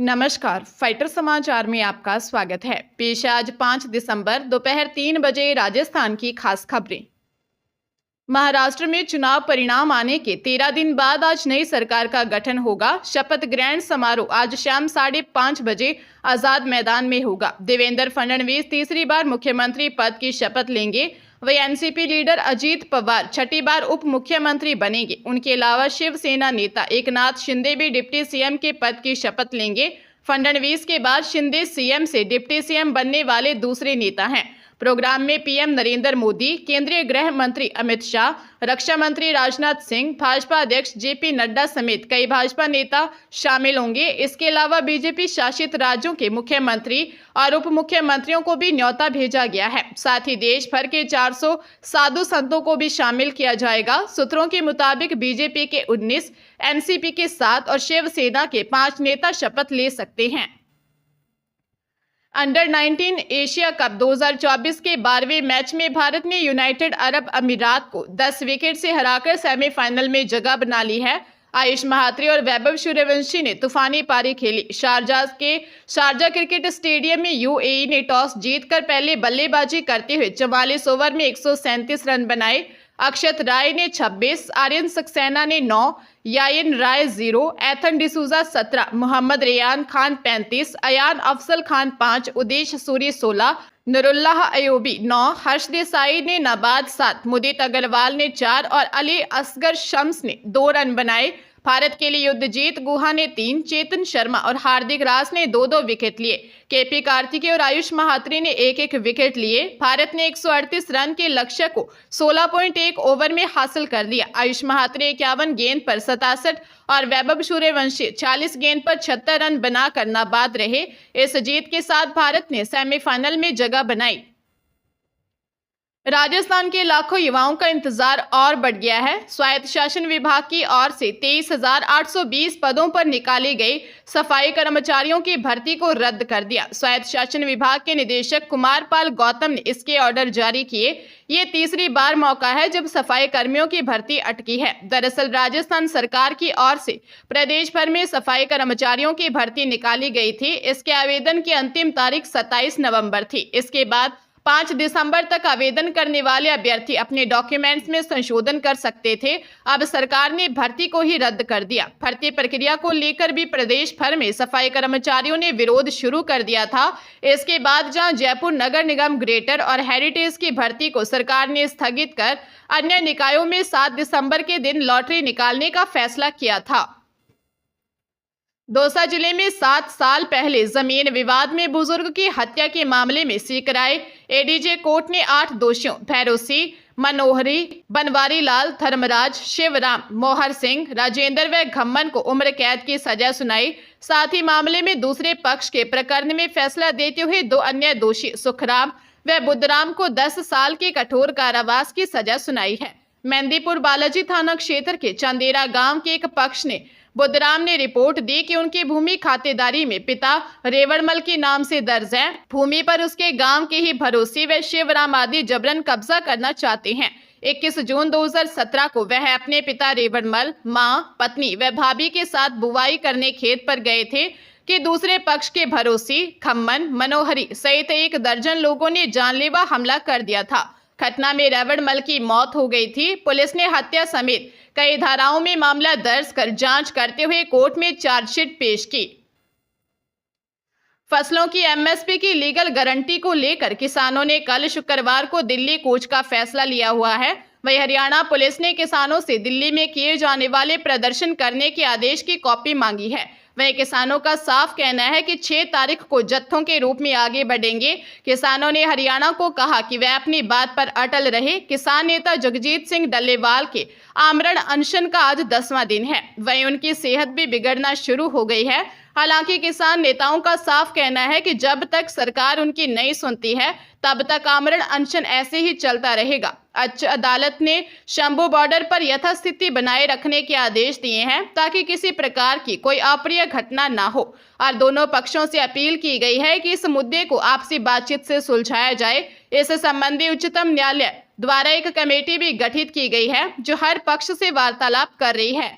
नमस्कार, फाइटर समाचार में आपका स्वागत है। पेश है आज 5 दिसंबर दोपहर 3 बजे राजस्थान की खास खबरें। महाराष्ट्र में चुनाव परिणाम आने के 13 दिन बाद आज नई सरकार का गठन होगा। शपथ ग्रहण समारोह आज शाम 5:30 बजे आजाद मैदान में होगा। देवेंद्र फडणवीस तीसरी बार मुख्यमंत्री पद की शपथ लेंगे। वही एनसीपी लीडर अजीत पवार छठी बार उप मुख्यमंत्री बनेंगे। उनके अलावा शिवसेना नेता एकनाथ शिंदे भी डिप्टी सीएम के पद की शपथ लेंगे। फडणवीस के बाद शिंदे सीएम से डिप्टी सीएम बनने वाले दूसरे नेता हैं। प्रोग्राम में पीएम नरेंद्र मोदी, केंद्रीय गृह मंत्री अमित शाह, रक्षा मंत्री राजनाथ सिंह, भाजपा अध्यक्ष जेपी नड्डा समेत कई भाजपा नेता शामिल होंगे। इसके अलावा बीजेपी शासित राज्यों के मुख्यमंत्री और उप मुख्यमंत्रियों को भी न्योता भेजा गया है। साथ ही देश भर के 400 साधु संतों को भी शामिल किया जाएगा। सूत्रों के मुताबिक बीजेपी के 19, एनसीपी के 7 और शिवसेना के 5 नेता शपथ ले सकते हैं। अंडर 19 एशिया कप 2024 के 12वें मैच में भारत ने यूनाइटेड अरब अमीरात को 10 विकेट से हराकर सेमीफाइनल में जगह बना ली है। आयुष महात्री और वैभव सूर्यवंशी ने तूफानी पारी खेली। शारजा क्रिकेट स्टेडियम में यूएई ने टॉस जीतकर पहले बल्लेबाजी करते हुए 44 ओवर में 137 रन बनाए। अक्षत राय ने 26, आर्यन सक्सेना ने 9, यायन राय 0, एथन डिसूजा 17, मोहम्मद रेयान खान 35, अयान अफसल खान 5, उदेश सूरी 16, नरुल्लाह अयूबी 9, हर्ष देसाई ने नाबाद 7, मुदित अग्रवाल ने 4 और अली असगर शम्स ने 2 रन बनाए। भारत के लिए युद्धजीत गुहा ने 3, चेतन शर्मा और हार्दिक राज ने 2-2 विकेट लिए। केपी कार्तिकेय और आयुष महात्री ने 1-1 विकेट लिए। भारत ने 138 रन के लक्ष्य को 16.1 ओवर में हासिल कर लिया। आयुष महात्री 51 गेंद पर 67 और वैभव सूर्यवंशी 40 गेंद पर 76 रन बनाकर नाबाद रहे। इस जीत के साथ भारत ने सेमीफाइनल में जगह बनाई। राजस्थान के लाखों युवाओं का इंतजार और बढ़ गया है। स्वायत्त शासन विभाग की ओर से 23,820 पदों पर निकाले गए सफाई कर्मचारियों की भर्ती को रद्द कर दिया। स्वायत्त शासन विभाग के निदेशक कुमार पाल गौतम ने इसके ऑर्डर जारी किए। ये तीसरी बार मौका है जब सफाई कर्मियों की भर्ती अटकी है। दरअसल राजस्थान सरकार की ओर से प्रदेश भर में सफाई कर्मचारियों की भर्ती निकाली गई थी। इसके आवेदन की अंतिम तारीख 27 नवंबर थी। इसके बाद 5 दिसंबर तक आवेदन करने वाले अभ्यर्थी अपने डॉक्यूमेंट्स में संशोधन कर सकते थे। अब सरकार ने भर्ती को ही रद्द कर दिया। भर्ती प्रक्रिया को लेकर भी प्रदेश भर में सफाई कर्मचारियों ने विरोध शुरू कर दिया था। इसके बाद जहां जयपुर नगर निगम ग्रेटर और हेरिटेज की भर्ती को सरकार ने स्थगित कर अन्य निकायों में 7 दिसंबर के दिन लॉटरी निकालने का फैसला किया था। दौसा जिले में 7 साल पहले जमीन विवाद में बुजुर्ग की हत्या के मामले में सीकराय एडीजे कोर्ट ने 8 दोषियों भैरव सिंह, मनोहरी, बनवारी लाल, धर्मराज, शिवराम, मोहर सिंह, राजेंद्र व घम्मन को उम्र कैद की सजा सुनाई। साथ ही मामले में दूसरे पक्ष के प्रकरण में फैसला देते हुए 2 अन्य दोषी सुखराम व बुद्धराम को 10 साल के कठोर कारावास की सजा सुनाई है। मेहंदीपुर बालाजी थाना क्षेत्र के चंदेरा गांव के एक पक्ष ने बुद्धराम ने रिपोर्ट दी कि उनकी भूमि खातेदारी में पिता रेवड़मल के नाम से दर्ज है। भूमि पर उसके गांव के ही भरोसी व शिवराम आदि जबरन कब्जा करना चाहते हैं। 21 जून 2017 को वह अपने पिता रेवड़मल, मां, पत्नी व भाभी के साथ बुवाई करने खेत पर गए थे कि दूसरे पक्ष के भरोसी खम्मन, मनोहरी सहित 1 दर्जन लोगों ने जानलेवा हमला कर दिया था। घटना में रेवड़मल की मौत हो गई थी। पुलिस ने हत्या समेत कई धाराओं में मामला दर्ज कर जांच करते हुए कोर्ट में चार्जशीट पेश की। फसलों की एमएसपी की लीगल गारंटी को लेकर किसानों ने कल शुक्रवार को दिल्ली कूच का फैसला लिया हुआ है। वहीं हरियाणा पुलिस ने किसानों से दिल्ली में किए जाने वाले प्रदर्शन करने के आदेश की कॉपी मांगी है। वहीं किसानों का साफ कहना है कि 6 तारीख को जत्थों के रूप में आगे बढ़ेंगे। किसानों ने हरियाणा को कहा कि वह अपनी बात पर अटल रहे। किसान नेता जगजीत सिंह डल्लेवाल के आमरण अनशन का आज 10वां दिन है। वहीं उनकी सेहत भी बिगड़ना शुरू हो गई है। हालांकि किसान नेताओं का साफ कहना है कि जब तक सरकार उनकी नहीं सुनती है तब तक आमरण अनशन ऐसे ही चलता रहेगा। अदालत ने शंभू बॉर्डर पर यथास्थिति बनाए रखने के आदेश दिए हैं ताकि किसी प्रकार की कोई अप्रिय घटना ना हो और दोनों पक्षों से अपील की गई है कि इस मुद्दे को आपसी बातचीत से सुलझाया जाए। इस संबंधी उच्चतम न्यायालय द्वारा एक कमेटी भी गठित की गई है जो हर पक्ष से वार्तालाप कर रही है।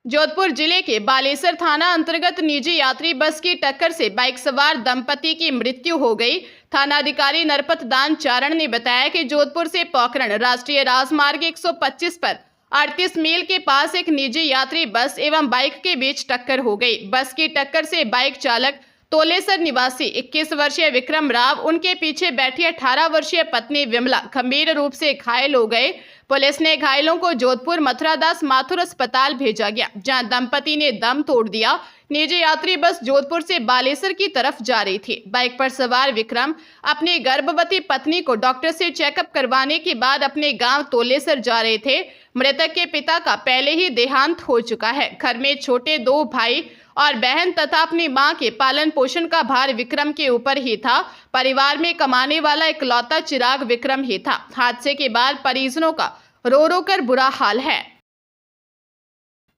जोधपुर जिले के बालेसर थाना अंतर्गत निजी यात्री बस की टक्कर से बाइक सवार दंपति की मृत्यु हो गई। थानाधिकारी नरपत दान चारण ने बताया कि जोधपुर से पोखरण राष्ट्रीय राजमार्ग 125 पर 38 मील के पास एक निजी यात्री बस एवं बाइक के बीच टक्कर हो गई। बस की टक्कर से बाइक चालक तोलेसर निवासी 21 वर्षीय विक्रम राव, उनके पीछे बैठी 18 वर्षीय पत्नी विमला गंभीर रूप से घायल हो गए। पुलिस ने घायलों को जोधपुर मथुरादास माथुर अस्पताल भेजा गया, जहां दंपति ने दम तोड़ दिया। निजी यात्री बस जोधपुर से बालेसर की तरफ जा रही थी। बाइक पर सवार विक्रम अपनी गर्भवती पत्नी को डॉक्टर से चेकअप करवाने के बाद अपने गांव तोलेसर जा रहे थे। मृतक के पिता का पहले ही देहांत हो चुका है। घर में छोटे 2 भाई और बहन तथा अपनी मां के पालन पोषण का भार विक्रम के ऊपर ही था। परिवार में कमाने वाला इकलौता चिराग विक्रम ही था। हादसे के बाद परिजनों का रो रो कर बुरा हाल है।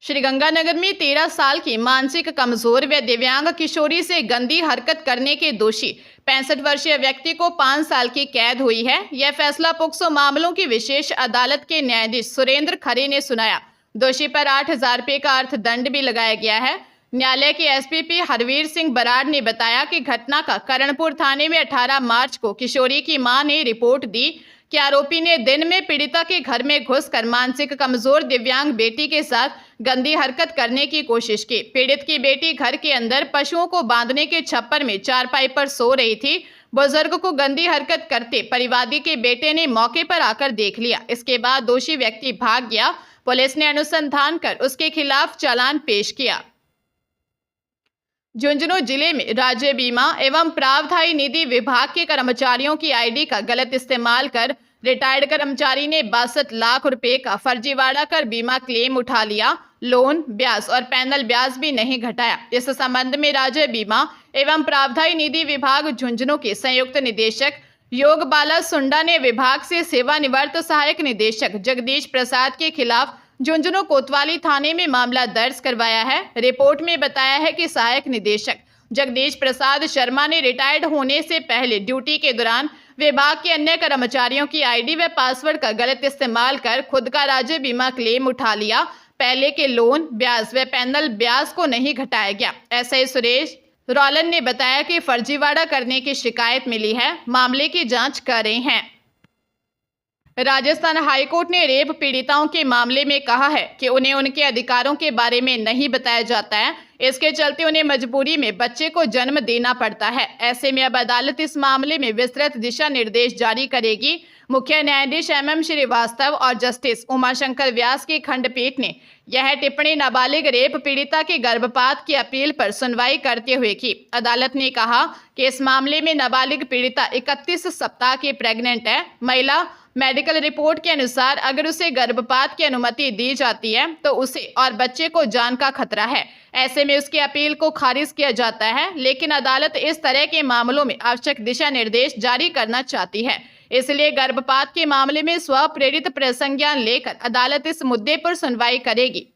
श्रीगंगानगर में 13 साल की मानसिक कमजोर व दिव्यांग किशोरी से गंदी हरकत करने के दोषी 65 वर्षीय व्यक्ति को 5 साल की कैद हुई है। यह फैसला पोक्सो मामलों की विशेष अदालत के न्यायाधीश सुरेंद्र खरे ने सुनाया। दोषी पर 8,000 रुपये का अर्थदंड भी लगाया गया है। न्यायालय के एसपीपी हरवीर सिंह बराड़ ने बताया कि घटना का करणपुर थाने में 18 मार्च को किशोरी की मां ने रिपोर्ट दी कि आरोपी ने दिन में पीड़िता के घर में घुसकर मानसिक कमजोर दिव्यांग बेटी के साथ गंदी हरकत करने की कोशिश की। पीड़ित की बेटी घर के अंदर पशुओं को बांधने के छप्पर में चारपाई पर सो रही थी। बुजुर्ग को गंदी हरकत करते परिवादी के बेटे ने मौके पर आकर देख लिया। इसके बाद दोषी व्यक्ति भाग गया। पुलिस ने अनुसंधान कर उसके खिलाफ चालान पेश किया। झुंझुनू जिले में राज्य बीमा एवं प्रावधायी निधि विभाग के कर्मचारियों की आईडी का गलत इस्तेमाल कर रिटायर्ड कर्मचारी ने 62 लाख रुपए का फर्जीवाड़ा कर बीमा क्लेम उठा लिया। लोन ब्याज और पैनल ब्याज भी नहीं घटाया। इस संबंध में राज्य बीमा एवं प्रावधायी निधि विभाग झुंझुनू के संयुक्त निदेशक योग बाला सुंडा ने विभाग से सेवानिवृत्त सहायक निदेशक जगदीश प्रसाद के खिलाफ झुंझुनू कोतवाली थाने में मामला दर्ज करवाया है। रिपोर्ट में बताया है कि सहायक निदेशक जगदीश प्रसाद शर्मा ने रिटायर्ड होने से पहले ड्यूटी के दौरान विभाग के अन्य कर्मचारियों की आईडी व पासवर्ड का गलत इस्तेमाल कर खुद का राज्य बीमा क्लेम उठा लिया। पहले के लोन ब्याज व पैनल ब्याज को नहीं घटाया गया। एसआई सुरेश रौलन ने बताया कि फर्जीवाड़ा करने की शिकायत मिली है, मामले की जांच कर रहे हैं। राजस्थान हाईकोर्ट ने रेप पीड़िताओं के मामले में कहा है कि उन्हें उनके अधिकारों के बारे में नहीं बताया जाता है। इसके चलते उन्हें मजबूरी में बच्चे को जन्म देना पड़ता है। ऐसे में अब अदालत इस मामले में विस्तृत दिशा निर्देश जारी करेगी। मुख्य न्यायाधीश MM श्रीवास्तव और जस्टिस उमाशंकर व्यास की खंडपीठ ने यह टिप्पणी नाबालिग रेप पीड़िता के गर्भपात की अपील पर सुनवाई करते हुए की। अदालत ने कहा कि इस मामले में नाबालिग पीड़िता 31 सप्ताह की प्रेग्नेंट है। महिला मेडिकल रिपोर्ट के अनुसार अगर उसे गर्भपात की अनुमति दी जाती है तो उसे और बच्चे को जान का खतरा है। ऐसे में उसकी अपील को खारिज किया जाता है, लेकिन अदालत इस तरह के मामलों में आवश्यक दिशा निर्देश जारी करना चाहती है। इसलिए गर्भपात के मामले में स्व प्रेरित प्रसंज्ञान लेकर अदालत इस मुद्दे पर सुनवाई करेगी।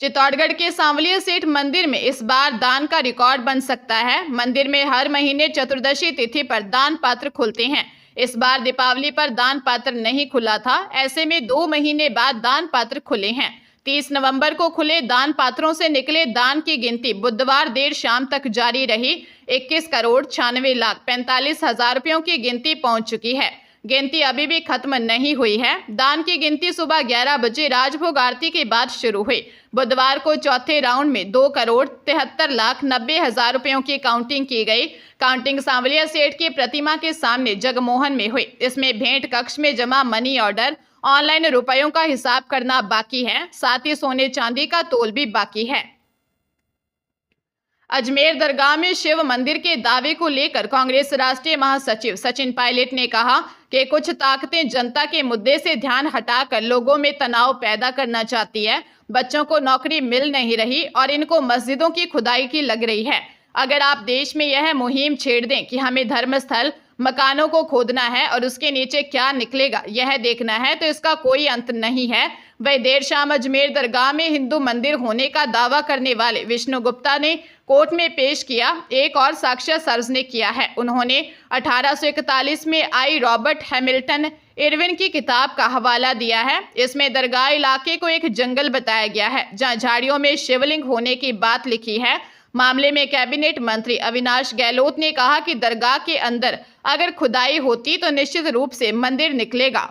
चित्तौड़गढ़ के सांवलिया सेठ मंदिर में इस बार दान का रिकॉर्ड बन सकता है। मंदिर में हर महीने चतुर्दशी तिथि पर दान पात्र खुलते हैं। इस बार दीपावली पर दान पात्र नहीं खुला था। ऐसे में 2 महीने बाद दान पात्र खुले हैं। 30 नवंबर को खुले दान पात्रों से निकले दान की गिनती बुधवार देर शाम तक जारी रही। 21,96,45,000 रुपयों की गिनती पहुंच चुकी है। गिनती अभी भी खत्म नहीं हुई है। दान की गिनती सुबह 11 बजे राजभोग आरती के बाद शुरू हुई। बुधवार को चौथे राउंड में 2,73,90,000 रुपयों की काउंटिंग की गई। काउंटिंग सांवलिया सेठ की प्रतिमा के सामने जगमोहन में हुई। इसमें भेंट कक्ष में जमा मनी ऑर्डर, ऑनलाइन रुपयों का हिसाब करना बाकी है। साथ ही सोने चांदी का तोल भी बाकी है। अजमेर दरगाह में शिव मंदिर के दावे को लेकर कांग्रेस राष्ट्रीय महासचिव सचिन पायलट ने कहा कि कुछ ताकतें जनता के मुद्दे से ध्यान हटाकर लोगों में तनाव पैदा करना चाहती है। बच्चों को नौकरी मिल नहीं रही और इनको मस्जिदों की खुदाई की लग रही है। अगर आप देश में यह मुहिम छेड़ दें कि हमें धर्मस्थल मकानों को खोदना है और उसके नीचे क्या निकलेगा यह देखना है, तो इसका कोई अंत नहीं है। वह देर शाम अजमेर दरगाह में हिंदू मंदिर होने का दावा करने वाले विष्णु गुप्ता ने कोर्ट में पेश किया एक और साक्ष्य सार्वजनिक किया है। उन्होंने 1841 में आई रॉबर्ट हैमिल्टन इरविन की किताब का हवाला दिया है। इसमें दरगाह इलाके को एक जंगल बताया गया है जहां झाड़ियों में शिवलिंग होने की बात लिखी है। मामले में कैबिनेट मंत्री अविनाश गहलोत ने कहा कि दरगाह के अंदर अगर खुदाई होती तो निश्चित रूप से मंदिर निकलेगा।